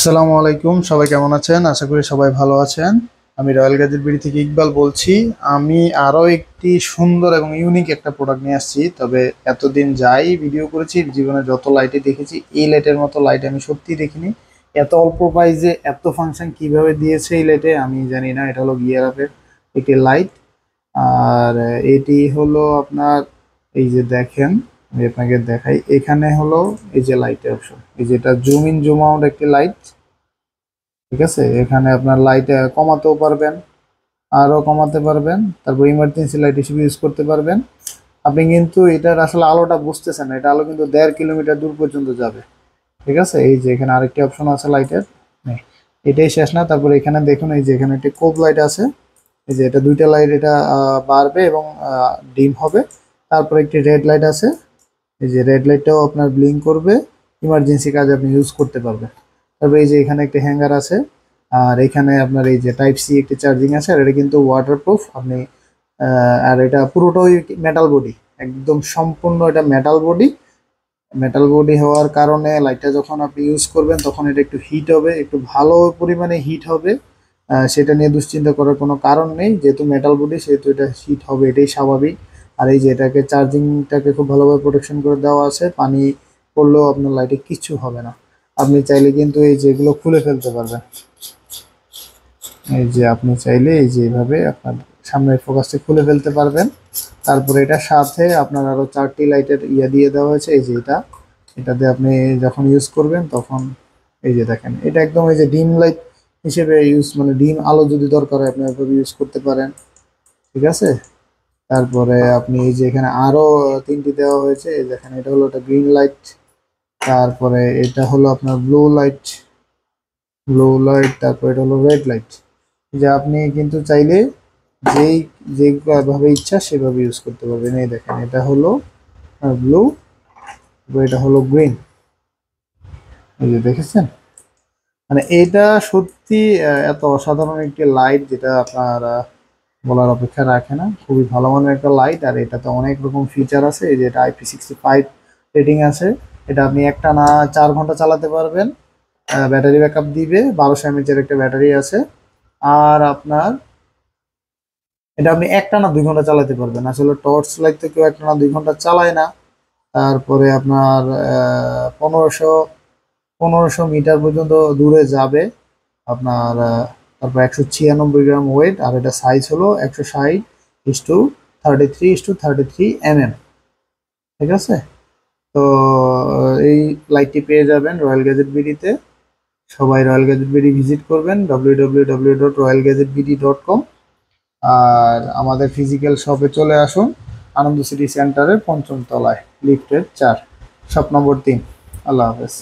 আসসালামু আলাইকুম, সবাই কেমন আছেন? আশা করি সবাই ভালো আছেন। আমি রয়্যাল গ্যাজেট বিডি থেকে ইকবাল বলছি। আমি আরও একটি সুন্দর এবং ইউনিক একটা প্রোডাক্ট নিয়ে আসছি। তবে এতদিন যাই ভিডিও করেছি, জীবনে যত লাইটে দেখেছি, এই লাইটের মতো লাইট আমি সত্যিই দেখিনি। এত অল্প প্রাইসে এত ফাংশন কিভাবে দিয়েছে এই লাইটে আমি জানি না। এটা হলো গিয়ার আপের একটি লাইট। আর এটি হলো আপনার, এই যে দেখেন, আমি আপনাকে দেখাই। এখানে হলো এই যে লাইটের অপশন, এই যে এটা জুম ইন জুম আউট একটি লাইট। ঠিক আছে, এখানে আপনার লাইট কমাতেও পারবেন, আরও কমাতে পারবেন। তারপর ইমার্জেন্সি লাইট হিসেবে ইউজ করতে পারবেন। আপনি কিন্তু এটার আসলে আলোটা বুঝতেছেন না, এটা আলো কিন্তু 1.5 কিলোমিটার দূর পর্যন্ত যাবে। ঠিক আছে, এই যে এখানে আরেকটি অপশন আছে লাইটের। এটাই শেষ না, তারপর এখানে দেখুন, এই যে এখানে একটি কোব লাইট আছে। এই যে এটা দুইটা লাইট, এটা বাড়বে এবং ডিম হবে। তারপর একটি রেড লাইট আছে, এই যে রেড লাইটটাও আপনার ব্লিঙ্ক করবে, ইমার্জেন্সি কাজে আপনি ইউজ করতে পারবেন। তবে এই যে এখানে একটি হ্যাঙ্গার আছে। আর এখানে আপনার এই যে টাইপ সি একটি চার্জিং আছে, আর এটা কিন্তু ওয়াটারপ্রুফ। আপনি আর এটা পুরোটাই মেটাল বডি, একদম সম্পূর্ণ এটা মেটাল বডি। মেটাল বডি হওয়ার কারণে লাইটটা যখন আপনি ইউজ করবেন তখন এটা একটু হিট হবে, একটু ভালো পরিমাণে হিট হবে। সেটা নিয়ে দুশ্চিন্তা করার কোনো কারণ নেই, যেহেতু মেটাল বডি সেহেতু এটা হিট হবে, এটাই স্বাভাবিক। আর এই যে এটাকে চার্জিংটাকে খুব ভালোভাবে প্রোটেকশন করে দেওয়া আছে, পানি পড়লেও আপনার লাইটে কিচ্ছু হবে না। আপনি চাইলে কিন্তু এই যেগুলো খুলে ফেলতে পারবেন। এই যে আপনি চাইলে এই যে এইভাবে আপনার সামনের ফোকাসটি খুলে ফেলতে পারবেন। তারপরে এটার সাথে আপনার আরো 4টি লাইটের দিয়ে দেওয়া হয়েছে। এই যে এটাতে আপনি যখন ইউজ করবেন তখন এই যে দেখেন, এটা একদম এই যে ডিম লাইট হিসেবে ইউজ, মানে ডিম আলো যদি দরকার হয় আপনি এভাবে ইউজ করতে পারেন। ঠিক আছে, তারপরে আপনি এই যে এখানে আরো 3টি দেওয়া হয়েছে। এই দেখেন, এটা হলো একটা গ্রিন লাইট, তারপরে এটা হলো আপনার ব্লু লাইট, তারপর এটা হলো রেড লাইট। যে আপনি কিন্তু চাইলে যেই যেভাবে ইচ্ছা সেভাবে ইউজ করতে পারবেন। এই দেখেন, এটা হলো ব্লু, এটা হলো গ্রিন। এই যে দেখেছেন, মানে এটা সত্যি এত অসাধারণ একটি লাইট, যেটা আপনার বলার অপেক্ষা রাখে না। খুবই ভালো মানের একটা লাইট, আর এটাতে অনেক রকম ফিচার আছে। এই যে এটা IP65 রেটিং আছে। এটা আপনি একটানা 4 ঘন্টা চালাতে পারবেন। ব্যাটারি ব্যাকআপ দিবে, 1200 mAh একটা ব্যাটারি আছে। আর আপনার এটা আপনি একটানা 2 ঘন্টা চালাতে পারবেন। আসলে টর্চ লাইট তো কেউ একটানা 2 ঘন্টা চালায় না। তারপরে আপনার 1500 মিটার পর্যন্ত দূরে যাবে আপনার। তারপর 196 গ্রাম ওয়েট, আর এটা সাইজ হলো 160:33:33 ঠিক আছে। তো এই লাইটটি পেয়ে যাবেন রয়্যাল গ্যাজেট বিডিতে। সবাই রয়্যাল গ্যাজেট বিডি ভিজিট করবেন, www.royalgadgetbd.com। আর আমাদের ফিজিক্যাল শপে চলে আসুন, আনন্দ সিটি সেন্টারের 5ম তলায়, লিফটের 4, শপ নম্বর 3। আল্লাহ হাফেজ।